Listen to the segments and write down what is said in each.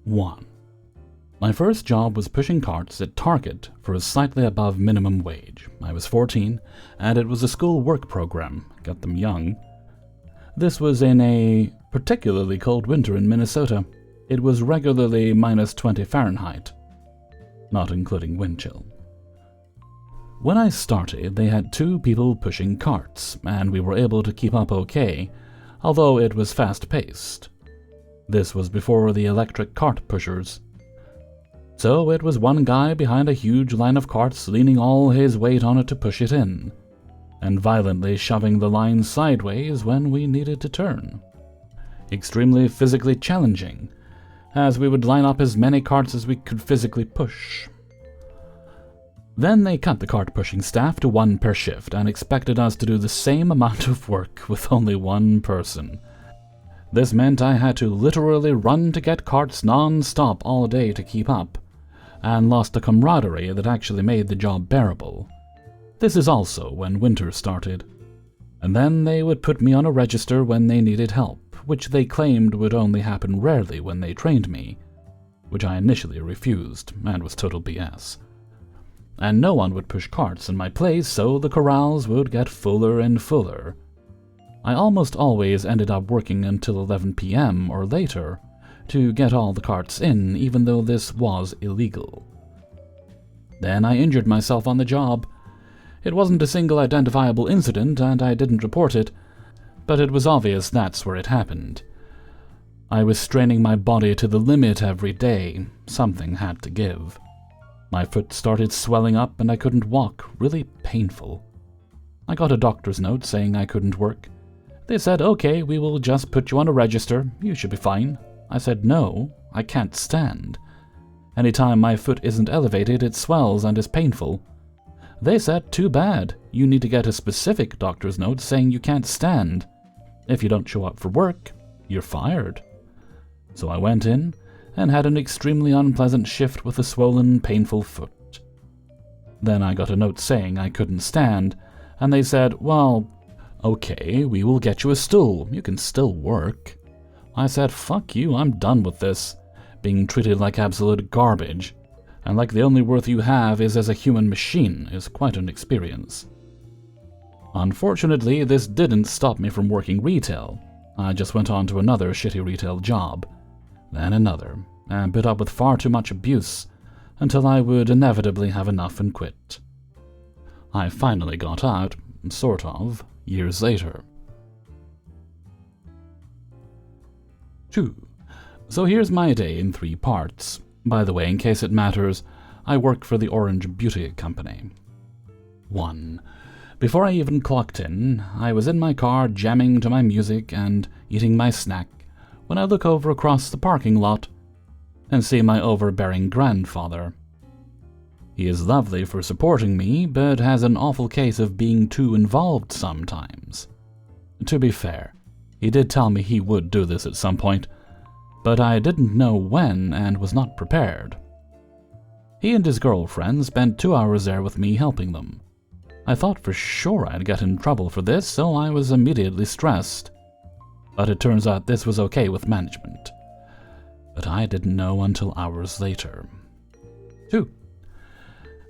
1. My first job was pushing carts at Target for a slightly above minimum wage. I was 14, and it was a school work program, got them young. This was in a particularly cold winter in Minnesota. It was regularly minus 20 Fahrenheit, not including wind chill. When I started, they had 2 people pushing carts, and we were able to keep up okay, although it was fast-paced. This was before the electric cart pushers. So it was one guy behind a huge line of carts leaning all his weight on it to push it in, and violently shoving the line sideways when we needed to turn. Extremely physically challenging, as we would line up as many carts as we could physically push. Then they cut the cart-pushing staff to 1 per shift and expected us to do the same amount of work with only 1 person. This meant I had to literally run to get carts non-stop all day to keep up, and lost the camaraderie that actually made the job bearable. This is also when winter started. And then they would put me on a register when they needed help, which they claimed would only happen rarely when they trained me, which I initially refused, and was total BS. And no one would push carts in my place, so the corrals would get fuller and fuller. I almost always ended up working until 11 p.m. or later to get all the carts in, even though this was illegal. Then I injured myself on the job. It wasn't a single identifiable incident, and I didn't report it, but it was obvious that's where it happened. I was straining my body to the limit every day. Something had to give. My foot started swelling up and I couldn't walk, really painful. I got a doctor's note saying I couldn't work. They said, okay, we will just put you on a register, you should be fine. I said, no, I can't stand. Anytime my foot isn't elevated, it swells and is painful. They said, too bad, you need to get a specific doctor's note saying you can't stand. If you don't show up for work, you're fired. So I went in and had an extremely unpleasant shift with a swollen, painful foot. Then I got a note saying I couldn't stand, and they said, well, okay, we will get you a stool, you can still work. I said, fuck you, I'm done with this, being treated like absolute garbage, and like the only worth you have is as a human machine is quite an experience. Unfortunately, this didn't stop me from working retail. I just went on to another shitty retail job, then another, and put up with far too much abuse until I would inevitably have enough and quit. I finally got out, sort of, years later. 2. So here's my day in 3 parts. By the way, in case it matters, I work for the Orange Beauty Company. 1. Before I even clocked in, I was in my car jamming to my music and eating my snack when I look over across the parking lot and see my overbearing grandfather. He is lovely for supporting me, but has an awful case of being too involved sometimes. To be fair, he did tell me he would do this at some point, but I didn't know when and was not prepared. He and his girlfriend spent 2 hours there with me helping them. I thought for sure I'd get in trouble for this, so I was immediately stressed. But it turns out this was okay with management. But I didn't know until hours later. 2.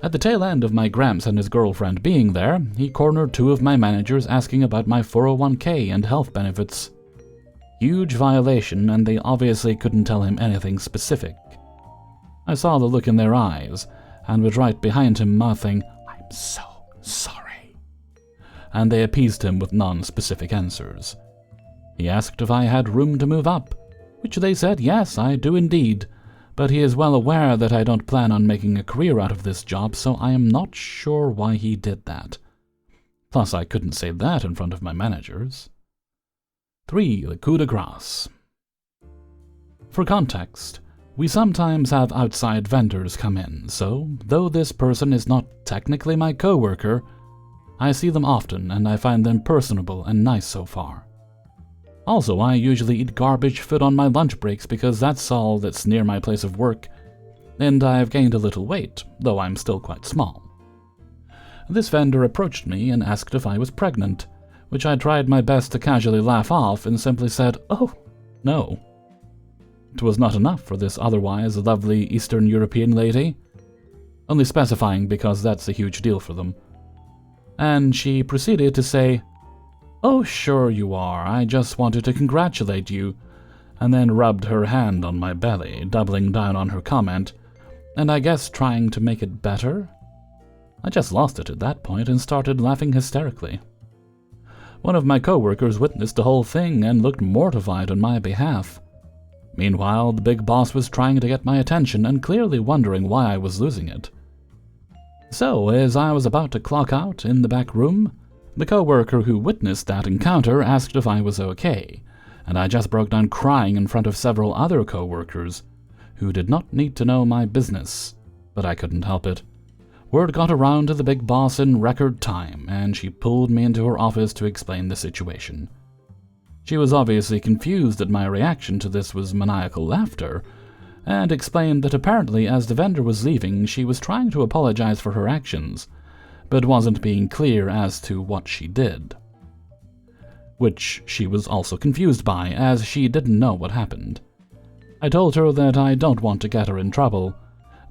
At the tail end of my Gramps and his girlfriend being there, he cornered 2 of my managers asking about my 401k and health benefits. Huge violation, and they obviously couldn't tell him anything specific. I saw the look in their eyes, and was right behind him mouthing, "I'm so sorry." And they appeased him with non-specific answers. He asked if I had room to move up, which they said, yes, I do indeed, but he is well aware that I don't plan on making a career out of this job, so I am not sure why he did that. Plus, I couldn't say that in front of my managers. 3. The coup de grace. For context, we sometimes have outside vendors come in, so though this person is not technically my coworker, I see them often and I find them personable and nice so far. Also, I usually eat garbage food on my lunch breaks because that's all that's near my place of work, and I've gained a little weight, though I'm still quite small. This vendor approached me and asked if I was pregnant, which I tried my best to casually laugh off and simply said, "Oh, no." 'Twas not enough for this otherwise lovely Eastern European lady, only specifying because that's a huge deal for them. And she proceeded to say, "Oh, sure you are, I just wanted to congratulate you," and then rubbed her hand on my belly, doubling down on her comment, and I guess trying to make it better. I just lost it at that point and started laughing hysterically. One of my coworkers witnessed the whole thing and looked mortified on my behalf. Meanwhile, the big boss was trying to get my attention and clearly wondering why I was losing it. So, as I was about to clock out in the back room, the coworker who witnessed that encounter asked if I was okay, and I just broke down crying in front of several other coworkers who did not need to know my business, but I couldn't help it. Word got around to the big boss in record time, and she pulled me into her office to explain the situation. She was obviously confused that my reaction to this was maniacal laughter, and explained that apparently as the vendor was leaving, she was trying to apologize for her actions, but wasn't being clear as to what she did. Which she was also confused by, as she didn't know what happened. I told her that I don't want to get her in trouble,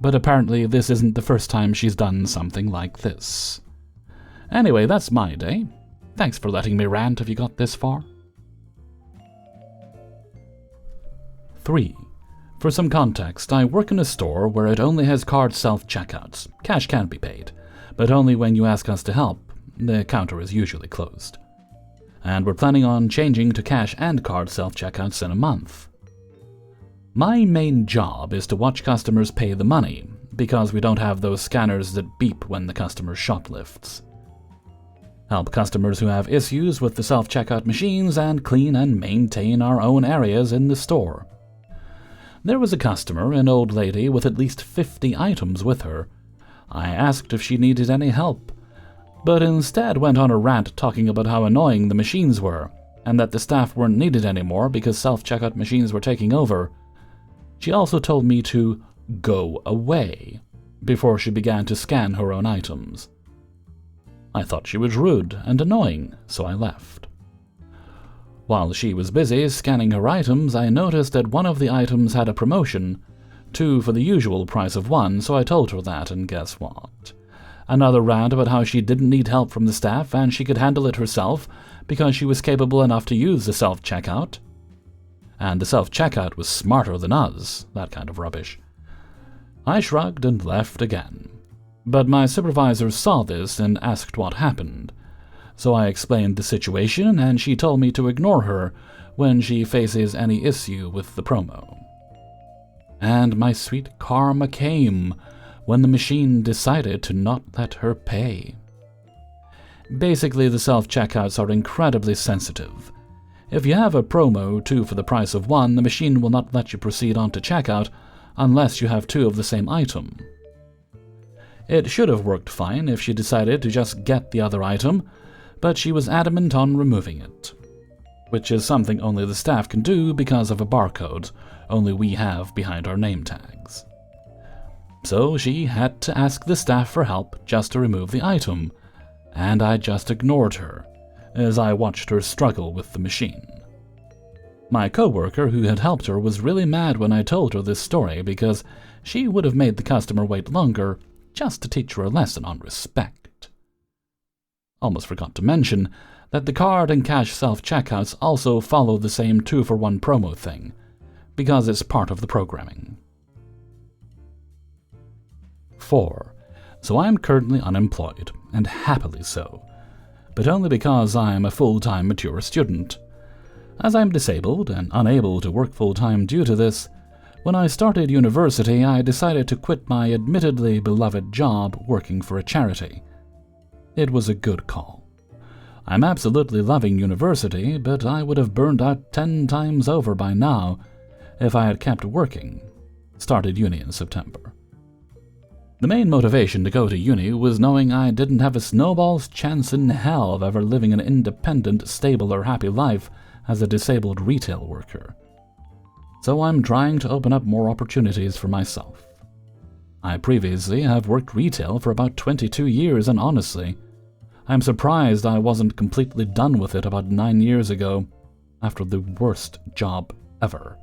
but apparently this isn't the first time she's done something like this. Anyway, that's my day. Thanks for letting me rant if you got this far. 3. For some context, I work in a store where it only has card self-checkouts. Cash can be paid, but only when you ask us to help. The counter is usually closed. And we're planning on changing to cash and card self-checkouts in a month. My main job is to watch customers pay the money, because we don't have those scanners that beep when the customer shoplifts. Help customers who have issues with the self-checkout machines, and clean and maintain our own areas in the store. There was a customer, an old lady with at least 50 items with her. I asked if she needed any help, but instead went on a rant talking about how annoying the machines were, and that the staff weren't needed anymore because self-checkout machines were taking over. She also told me to go away before she began to scan her own items. I thought she was rude and annoying, so I left. While she was busy scanning her items, I noticed that one of the items had a promotion, 2 for the usual price of 1, so I told her that, and guess what? Another rant about how she didn't need help from the staff and she could handle it herself because she was capable enough to use the self-checkout. And the self-checkout was smarter than us, that kind of rubbish. I shrugged and left again. But my supervisor saw this and asked what happened. So I explained the situation, and she told me to ignore her when she faces any issue with the promo. And my sweet karma came when the machine decided to not let her pay. Basically, the self-checkouts are incredibly sensitive. If you have a promo 2 for the price of 1, the machine will not let you proceed on to checkout unless you have 2 of the same item. It should have worked fine if she decided to just get the other item, but she was adamant on removing it, which is something only the staff can do because of a barcode only we have behind our name tags. So she had to ask the staff for help just to remove the item, and I just ignored her as I watched her struggle with the machine. My coworker who had helped her was really mad when I told her this story because she would have made the customer wait longer just to teach her a lesson on respect. Almost forgot to mention that the card and cash self-checkouts also follow the same 2 for 1 promo thing, because it's part of the programming. 4. So I'm currently unemployed, and happily so, but only because I'm a full-time mature student. As I'm disabled and unable to work full-time due to this, when I started university I decided to quit my admittedly beloved job working for a charity. It was a good call. I'm absolutely loving university, but I would have burned out 10 times over by now if I had kept working. Started uni in September. The main motivation to go to uni was knowing I didn't have a snowball's chance in hell of ever living an independent, stable or happy life as a disabled retail worker. So I'm trying to open up more opportunities for myself. I previously have worked retail for about 22 years, and honestly, I'm surprised I wasn't completely done with it about 9 years ago, after the worst job ever.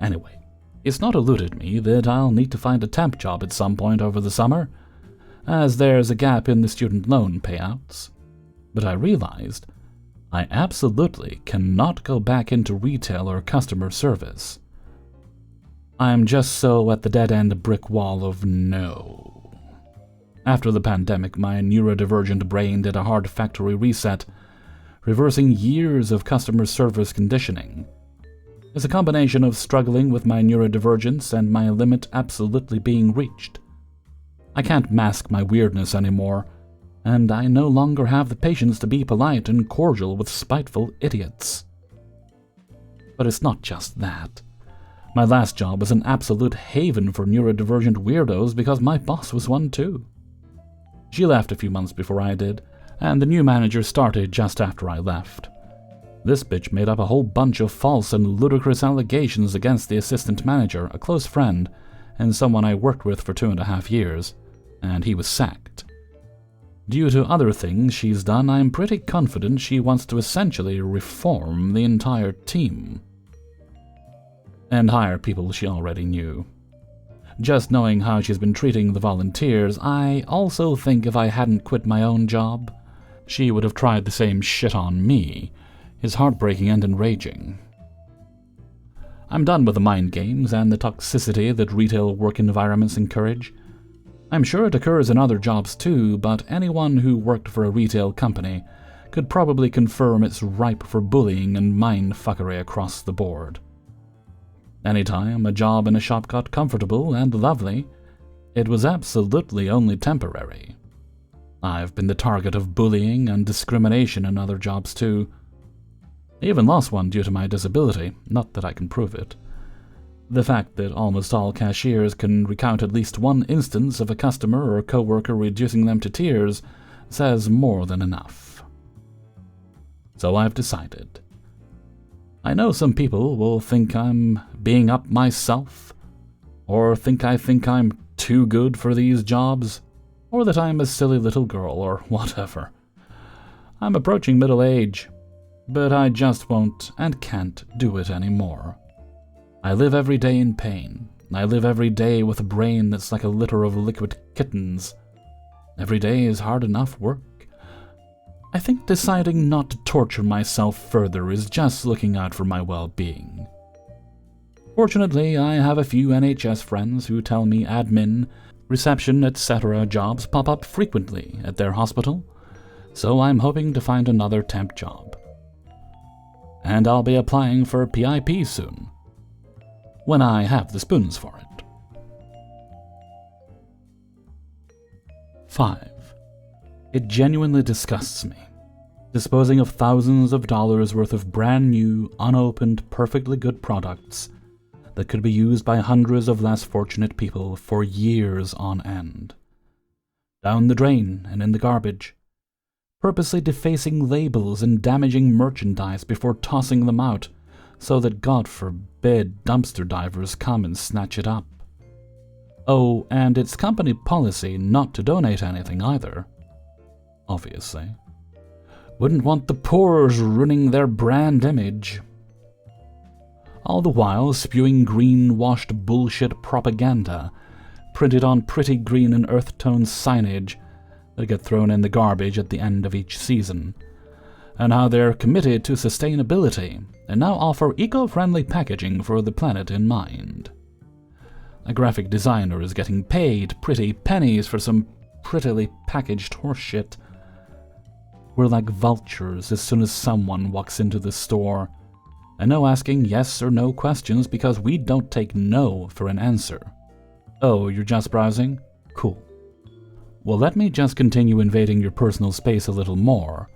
Anyway, it's not eluded me that I'll need to find a temp job at some point over the summer, as there's a gap in the student loan payouts. But I realized I absolutely cannot go back into retail or customer service. I'm just so at the dead-end brick wall of no. After the pandemic, my neurodivergent brain did a hard factory reset, reversing years of customer service conditioning. It's a combination of struggling with my neurodivergence and my limit absolutely being reached. I can't mask my weirdness anymore, and I no longer have the patience to be polite and cordial with spiteful idiots. But it's not just that. My last job was an absolute haven for neurodivergent weirdos because my boss was one too. She left a few months before I did, and the new manager started just after I left. This bitch made up a whole bunch of false and ludicrous allegations against the assistant manager, a close friend, and someone I worked with for 2.5 years, and he was sacked. Due to other things she's done, I'm pretty confident she wants to essentially reform the entire team. And hire people she already knew. Just knowing how she's been treating the volunteers, I also think if I hadn't quit my own job, she would have tried the same shit on me. Is heartbreaking and enraging. I'm done with the mind games and the toxicity that retail work environments encourage. I'm sure it occurs in other jobs too, but anyone who worked for a retail company could probably confirm it's ripe for bullying and mind-fuckery across the board. Anytime a job in a shop got comfortable and lovely, it was absolutely only temporary. I've been the target of bullying and discrimination in other jobs too. I even lost one due to my disability, not that I can prove it. The fact that almost all cashiers can recount at least one instance of a customer or coworker reducing them to tears says more than enough. So I've decided. I know some people will think I'm being up myself, or think I'm too good for these jobs, or that I'm a silly little girl, or whatever. I'm approaching middle age, but I just won't and can't do it anymore. I live every day in pain. I live every day with a brain that's like a litter of liquid kittens. Every day is hard enough work. I think deciding not to torture myself further is just looking out for my well-being. Fortunately, I have a few NHS friends who tell me admin, reception, etc. jobs pop up frequently at their hospital, so I'm hoping to find another temp job. And I'll be applying for PIP soon, when I have the spoons for it. 5. It genuinely disgusts me, disposing of thousands of dollars worth of brand new, unopened, perfectly good products that could be used by hundreds of less fortunate people for years on end. Down the drain and in the garbage, purposely defacing labels and damaging merchandise before tossing them out so that, God forbid, dumpster divers come and snatch it up. Oh, and it's company policy not to donate anything either. Obviously. Wouldn't want the poors ruining their brand image. All the while spewing green-washed bullshit propaganda printed on pretty green and earth tone signage that get thrown in the garbage at the end of each season, and how they're committed to sustainability and now offer eco-friendly packaging for the planet in mind. A graphic designer is getting paid pretty pennies for some prettily packaged horseshit. We're like vultures as soon as someone walks into the store, and no asking yes or no questions because we don't take no for an answer. Oh, you're just browsing? Cool. Well, let me just continue invading your personal space a little more,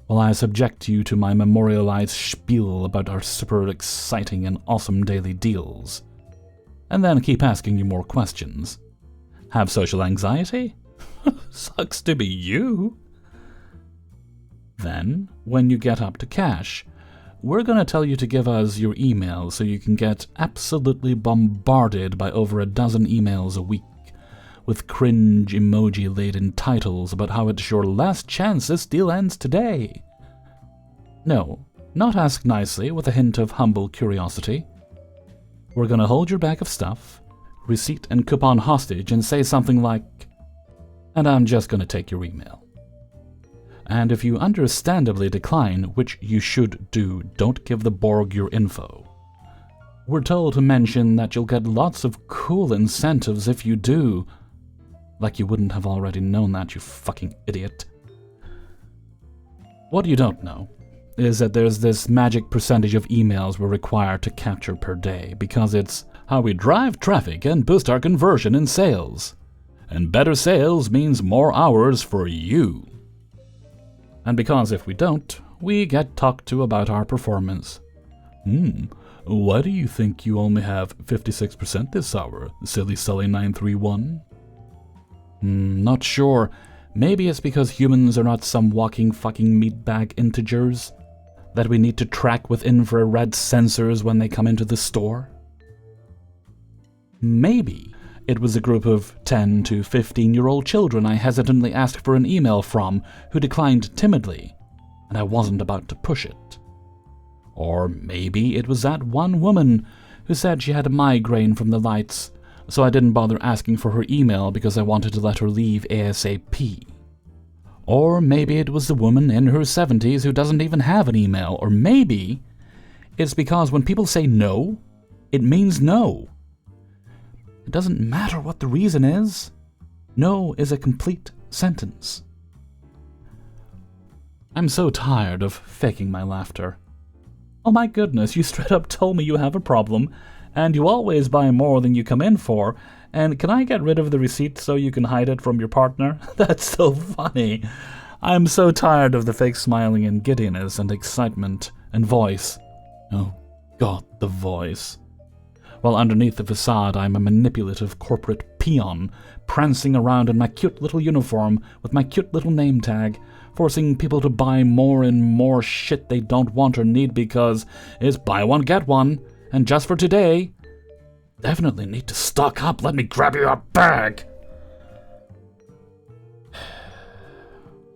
while I subject you to my memorialized spiel about our super exciting and awesome daily deals. And then keep asking you more questions. Have social anxiety? Sucks to be you. Then, when you get up to cash, we're going to tell you to give us your email so you can get absolutely bombarded by over a dozen emails a week, with cringe emoji-laden titles about how it's your last chance this deal ends today. No, not ask nicely with a hint of humble curiosity. We're gonna hold your bag of stuff, receipt and coupon hostage, and say something like, and I'm just gonna take your email. And if you understandably decline, which you should do, don't give the Borg your info. We're told to mention that you'll get lots of cool incentives if you do. Like you wouldn't have already known that, you fucking idiot. What you don't know is that there's this magic percentage of emails we're required to capture per day, because it's how we drive traffic and boost our conversion in sales. And better sales means more hours for you. And because if we don't, we get talked to about our performance. Why do you think you only have 56% this hour, silly Sully 931? Not sure. Maybe it's because humans are not some walking fucking meatbag integers that we need to track with infrared sensors when they come into the store. Maybe it was a group of 10 to 15-year-old children I hesitantly asked for an email from who declined timidly, and I wasn't about to push it. Or maybe it was that one woman who said she had a migraine from the lights, so I didn't bother asking for her email because I wanted to let her leave ASAP. Or maybe it was the woman in her 70s who doesn't even have an email. Or maybe it's because when people say no, it means no. It doesn't matter what the reason is. No is a complete sentence. I'm so tired of faking my laughter. Oh my goodness, you straight up told me you have a problem, and you always buy more than you come in for, and can I get rid of the receipt so you can hide it from your partner? That's so funny. I'm so tired of the fake smiling and giddiness and excitement and voice. Oh God, the voice. While underneath the facade I'm a manipulative corporate peon, prancing around in my cute little uniform with my cute little name tag, forcing people to buy more and more shit they don't want or need because it's buy one, get one, and just for today. Definitely need to stock up, let me grab your bag.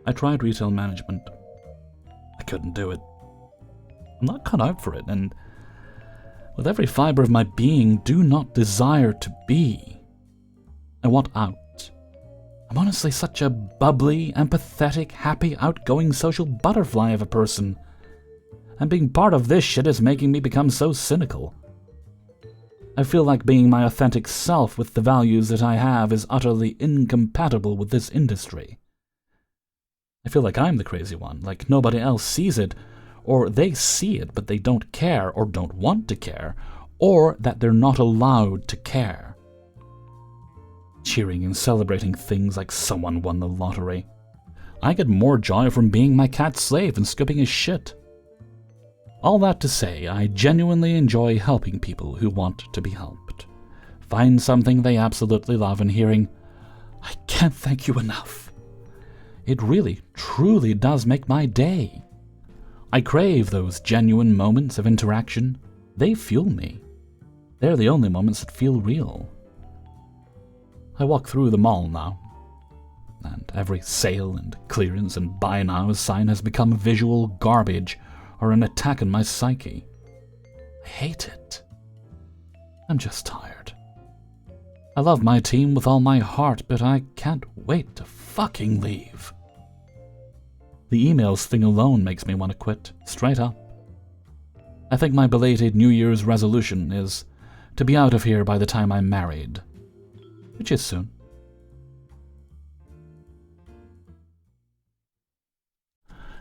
I tried retail management. I couldn't do it. I'm not cut out for it, and with every fiber of my being do not desire to be. I want out. I'm honestly such a bubbly, empathetic, happy, outgoing social butterfly of a person. And being part of this shit is making me become so cynical. I feel like being my authentic self with the values that I have is utterly incompatible with this industry. I feel like I'm the crazy one, like nobody else sees it, or they see it but they don't care or don't want to care, or that they're not allowed to care. Cheering and celebrating things like someone won the lottery. I get more joy from being my cat's slave and scooping his shit. All that to say, I genuinely enjoy helping people who want to be helped. Find something they absolutely love and hearing, I can't thank you enough. It really, truly does make my day. I crave those genuine moments of interaction. They fuel me. They're the only moments that feel real. I walk through the mall now, and every sale and clearance and buy now sign has become visual garbage or an attack on my psyche. I hate it. I'm just tired. I love my team with all my heart, but I can't wait to fucking leave. The emails thing alone makes me want to quit, straight up. I think my belated New Year's resolution is to be out of here by the time I'm married. Which is soon.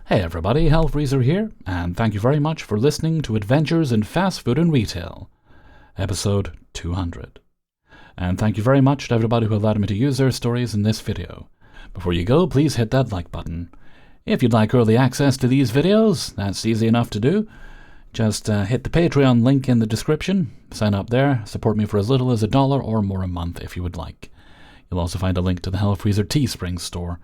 Hey everybody, Hellfreezer here, and thank you very much for listening to Adventures in Fast Food and Retail, episode 200. And thank you very much to everybody who allowed me to use their stories in this video. Before you go, please hit that like button. If you'd like early access to these videos, that's easy enough to do. Just hit the Patreon link in the description, sign up there, support me for as little as $1 or more a month if you would like. You'll also find a link to the Hellfreezer Teespring store.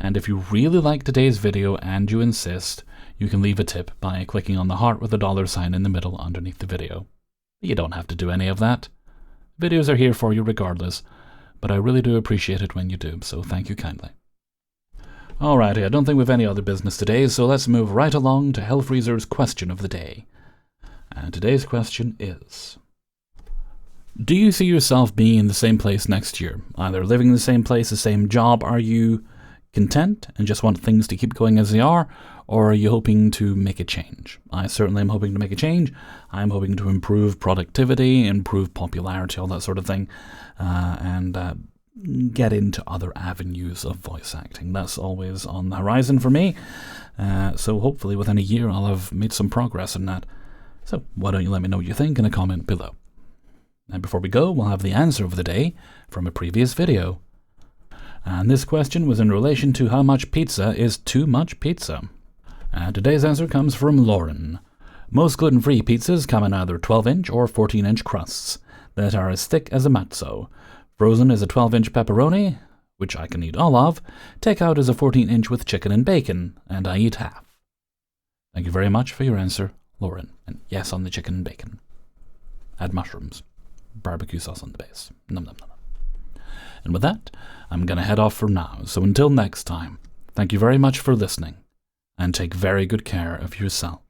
And if you really like today's video and you insist, you can leave a tip by clicking on the heart with the $sign in the middle underneath the video. You don't have to do any of that. Videos are here for you regardless, but I really do appreciate it when you do, so thank you kindly. Alrighty, I don't think we've any other business today, so let's move right along to Hellfreezer's question of the day. And today's question is, Do you see yourself being in the same place next year? Either living in the same place, the same job? Are you content and just want things to keep going as they are? Or are you hoping to make a change? I certainly am hoping to make a change. I'm hoping to improve productivity, improve popularity, all that sort of thing, and get into other avenues of voice acting. That's always on the horizon for me. So hopefully within a year I'll have made some progress in that. So why don't you let me know what you think in a comment below. And before we go, we'll have the answer of the day from a previous video. And this question was in relation to how much pizza is too much pizza. And today's answer comes from Lauren. Most gluten-free pizzas come in either 12-inch or 14-inch crusts that are as thick as a matzo. Frozen is a 12-inch pepperoni, which I can eat all of. Takeout is a 14-inch with chicken and bacon, and I eat half. Thank you very much for your answer, Lauren. And yes on the chicken and bacon. Add mushrooms. Barbecue sauce on the base. Num num num. And with that, I'm going to head off for now. So until next time, thank you very much for listening, and take very good care of yourself.